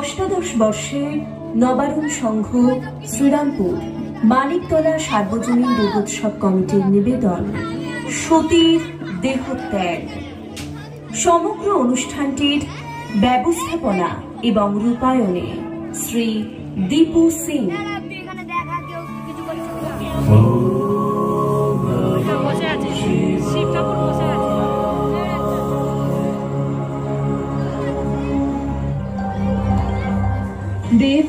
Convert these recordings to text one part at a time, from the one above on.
অষ্টাদশ বর্ষে নবারুণ সংঘ শ্রীরামপুর মানিকতলা সার্বজনীন দুর্গোৎসব কমিটির নিবেদন সতীর দেহত্যাগ। সমগ্র অনুষ্ঠানটির ব্যবস্থাপনা এবং রূপায়ণে শ্রী দীপু সিং। দেব,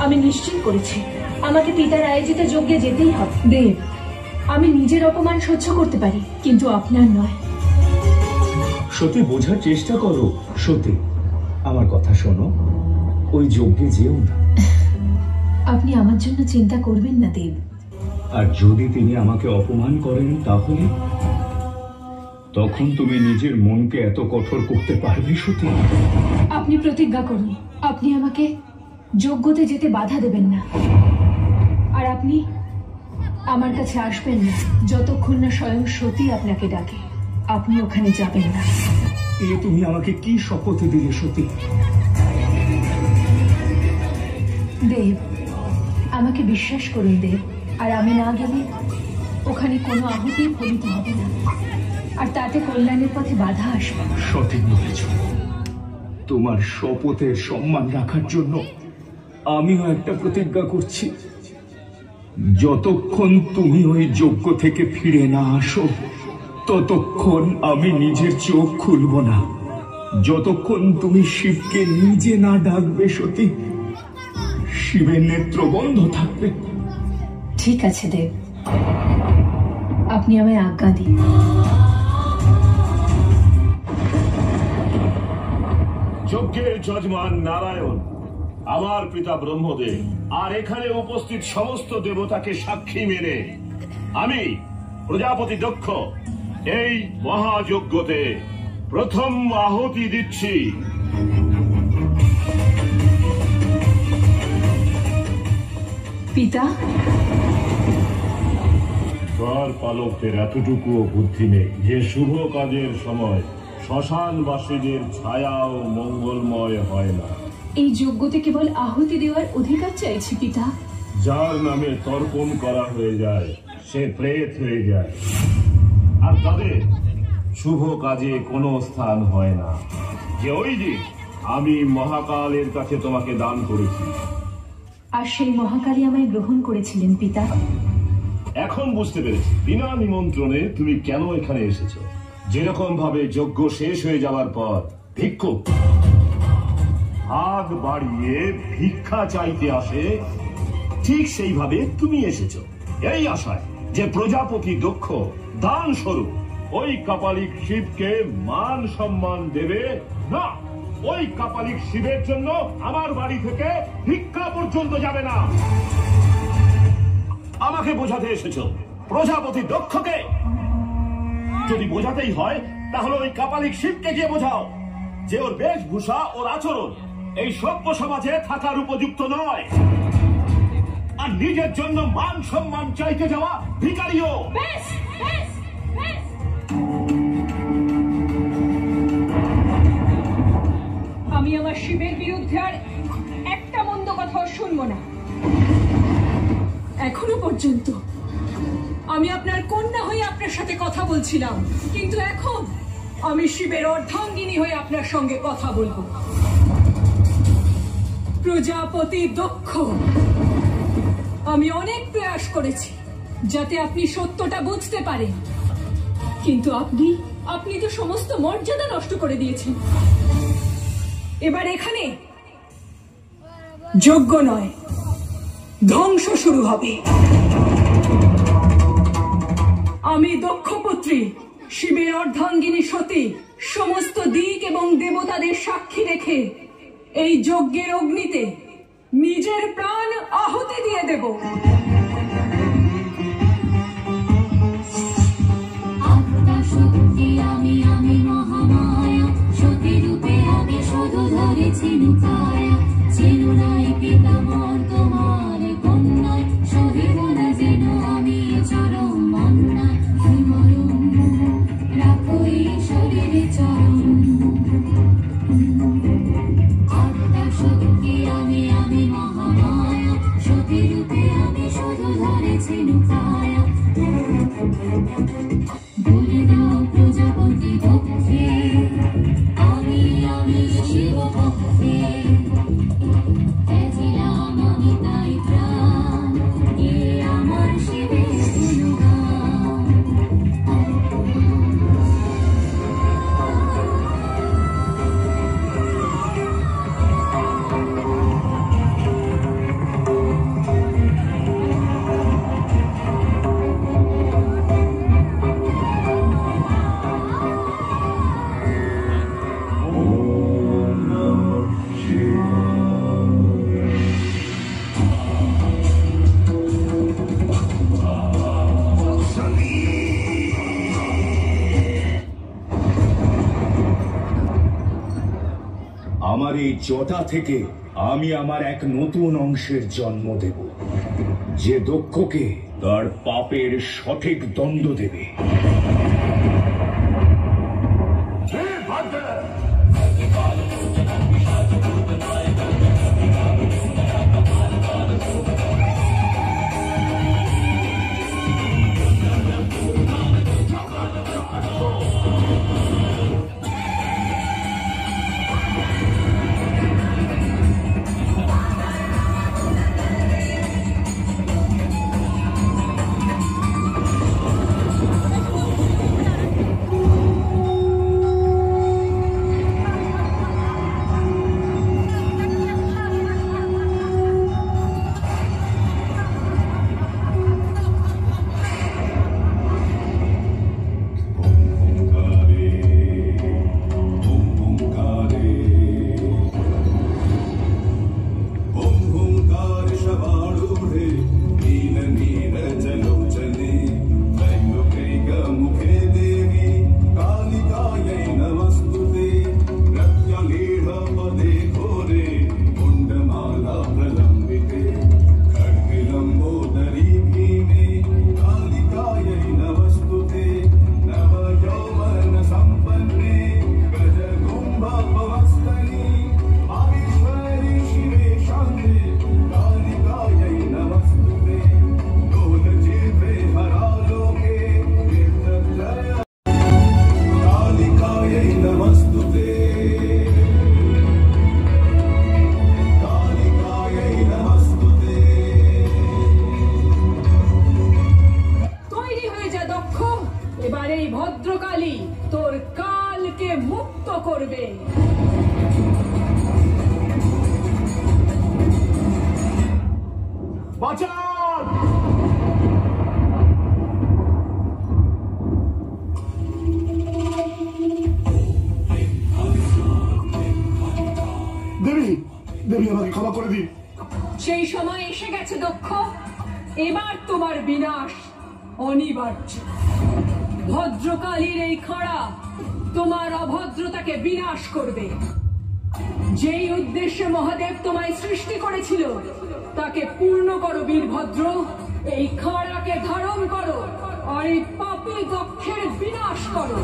আমি নিশ্চিত করেছি আমাকে পিতার আয়োজিত যজ্ঞে যেতেই হবে। দেব, আমি নিজের অপমান সহ্য করতে পারি, কিন্তু আপনার নয়। সত্যি বোঝার চেষ্টা করো। সত্যি আমার কথা শোনো, ওই যজ্ঞে যেও না। আপনি আমার জন্য চিন্তা করবেন না দেব। আর যদি তিনি আমাকে অপমান করেন তাহলে তখন তুমি নিজের মনকে এত কঠোর করতে পারবে? সত্যি আপনি প্রতিজ্ঞা করুন, আপনি আমাকে যজ্ঞতে যেতে বাধা দেবেন না। আর আপনি আমার কাছে আসবেন না যতক্ষণ না স্বয়ং সতী আপনাকে ডাকে। আপনি ওখানে যাবেন না। তুমি আমাকে কি শপথ দিলে সতী? দেব, আমাকে বিশ্বাস করুন দেব, আর আমি না গেলে ওখানে কোনো আহুতি ফলিত হবে না, আর তাতে কল্যাণের পথে বাধা আসবে। সঠিক বলেছ। তোমার শপথের সম্মান রাখার জন্য আমিও একটা প্রতিজ্ঞা করছি। যতক্ষণ তুমি ওই যজ্ঞ থেকে ফিরে না আসো ততক্ষণ আমি নিজের চোখ খুলব না। যতক্ষণ তুমি শিবকে নিজে না ডাকবে সতী, শিবের নেত্র বন্ধ থাকবে। ঠিক আছে দেব, আপনি আমায় আজ্ঞা দিন। যজ্ঞের যজমান নারায়ণ, আমার পিতা ব্রহ্মদেব, আর এখানে উপস্থিত সমস্ত দেবতাকে সাক্ষী মেনে আমি প্রজাপতি দক্ষ এই মহাযজ্ঞতে প্রথম আহুতি দিচ্ছি। পিতা, দ্বার পালকদের এতটুকুও বুদ্ধি নেই যে শুভ কাজের সময় শ্মশানবাসীদের ছায়াও মঙ্গলময় হয় না। এই যজ্ঞতে কেবল আহুতি দেওয়ার অধিকার চাইছি পিতা। যার নামে তর্পণ করা হয়ে যায় সে প্রেত হয়ে যায়, আর তাদের শুভ কাজে কোনো স্থান হয় না। যে ওই দিন আমি মহাকালের কাছে তোমাকে দান করেছি, আর সেই মহাকালী আমায় গ্রহণ করেছিলেন পিতা। এখন বুঝতে পেরেছি বিনা নিমন্ত্রণে তুমি কেন এখানে এসেছো। যেরকম ভাবে যজ্ঞ শেষ হয়ে যাওয়ার পর ভিক্ষুক হাত বাড়িয়ে ভিক্ষা চাইতে আসে, ঠিক সেইভাবে তুমি এসেছো এই আশায় যে প্রজাপতি দক্ষ দান স্বরূপ ওই কাপালিক শিবকে মান সম্মান দেবে না। ওই কাপালিক শিবের জন্য আমার বাড়ি থেকে ভিক্ষা পর্যন্ত যাবে না। আমাকে বোঝাতে এসেছো প্রজাপতি দক্ষকে? যদি বোঝাতেই হয় তাহলে ওই কাপালিক শিবকে গিয়ে বোঝাও যে ওর বেশভূষা, ওর আচরণ এই সভ্য সমাজে থাকার উপযুক্ত নয়, আর নিজের জন্য মান সম্মান চাইতে যাওয়া ভিখারিও। আমি আমার শিবের বিরুদ্ধে আর একটা মন্দ কথা শুনবো না। এখনো পর্যন্ত আমি আপনার কন্যা হয়ে আপনার সাথে কথা বলছিলাম, কিন্তু এখন আমি শিবের অর্ধাঙ্গিনী হয়ে আপনার সঙ্গে কথা বলবো। প্রজাপতি দক্ষ, আমি অনেক প্রয়াস করেছি যাতে আপনি সত্যটা বুঝতে পারেন, কিন্তু আপনি তো সমস্ত মর্যাদা নষ্ট করে দিয়েছেন। এবার এখানে যজ্ঞ নয়, ধ্বংস শুরু হবে। আমি দক্ষপুত্রী শিবের অর্ধাঙ্গিনী সতী সমস্ত দিক এবং দেবতাদের সাক্ষী রেখে এই যজ্ঞের অগ্নিতে নিজের প্রাণ আহুতি দিয়ে দেব। আমি মহামায়া সতী রূপে আগে শুধু ধরেছি লুকায়া, চেনো নাই পিতামহ তোমার কন্যায়, সহিব না যেন আমি চরম অন্যায়। রাখো এই শরীরে চরম আত্মা শক্তি ছায়া বলে দাও প্রজাপতি পক্ষে আমি শিব পক্ষে এছিলাম আমি তাই প্রাণ এ আমার শিবের গুণগান আমার এই জটা থেকে আমি আমার এক নতুন অংশের জন্ম দেব, যে দক্ষকে তার পাপের সঠিক দণ্ড দেবে। সেই সময় এসে গেছে দক্ষ, এবার তোমার বিনাশ অনিবার্য। ভদ্রকালীর এই খাড়া তোমার অভদ্রতাকে বিনাশ করবে। যেই উদ্দেশ্যে মহাদেব তোমায় সৃষ্টি করেছিল তাকে পূর্ণ করো বীরভদ্র। এই খাড়াকে ধারণ করো আর এই পাপী দক্ষের বিনাশ করো।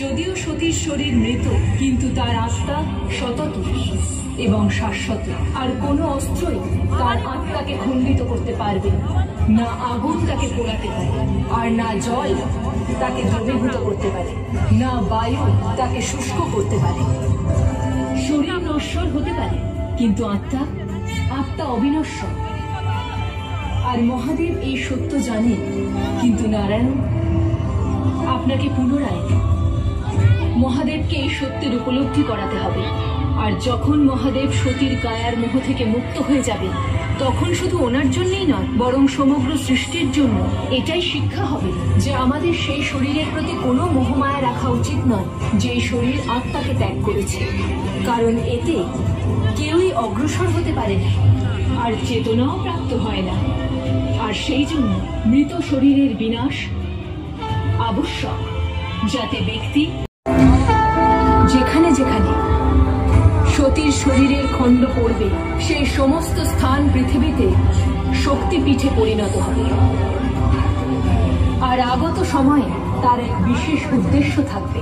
যদিও সতীর শরীর মৃত, কিন্তু তার আত্মা সতত এবং শাশ্বত। আর কোনো অস্ত্রই তার আত্মাকে খণ্ডিত করতে পারবে না। না আগুন তাকে পোড়াতে পারে, আর না জল তাকে দ্রবীভূত করতে পারে, না বায়ু তাকে শুষ্ক করতে পারে। শরীর নশ্বর হতে পারে, কিন্তু আত্মা অবিনশ্বর। আর মহাদেব এই সত্য জানেন, কিন্তু নারায়ণ আপনাকে পুনরায় মহাদেবকে এই সত্যের উপলব্ধি করাতে হবে। আর যখন মহাদেব সতীর কায়ার মোহ থেকে মুক্ত হয়ে যাবে, তখন শুধু ওনার জন্যই নয়, বরং সমগ্র সৃষ্টির জন্য এটাই শিক্ষা হবে যে আমাদের সেই শরীরের প্রতি কোনো মোহমায়া রাখা উচিত নয়, যে শরীর আত্মাকে ত্যাগ করেছে। কারণ এতে কেউই অগ্রসর হতে পারে না, আর চেতনাও প্রাপ্ত হয় না। আর সেই জন্য মৃত শরীরের বিনাশ আবশ্যক, যাতে ব্যক্তি যেখানে যেখানে সতীর শরীরের খণ্ড পড়বে, সেই সমস্ত স্থান পৃথিবীতে শক্তিপীঠে পরিণত হবে। আর আগত সময়ে তার এক বিশেষ উদ্দেশ্য থাকবে।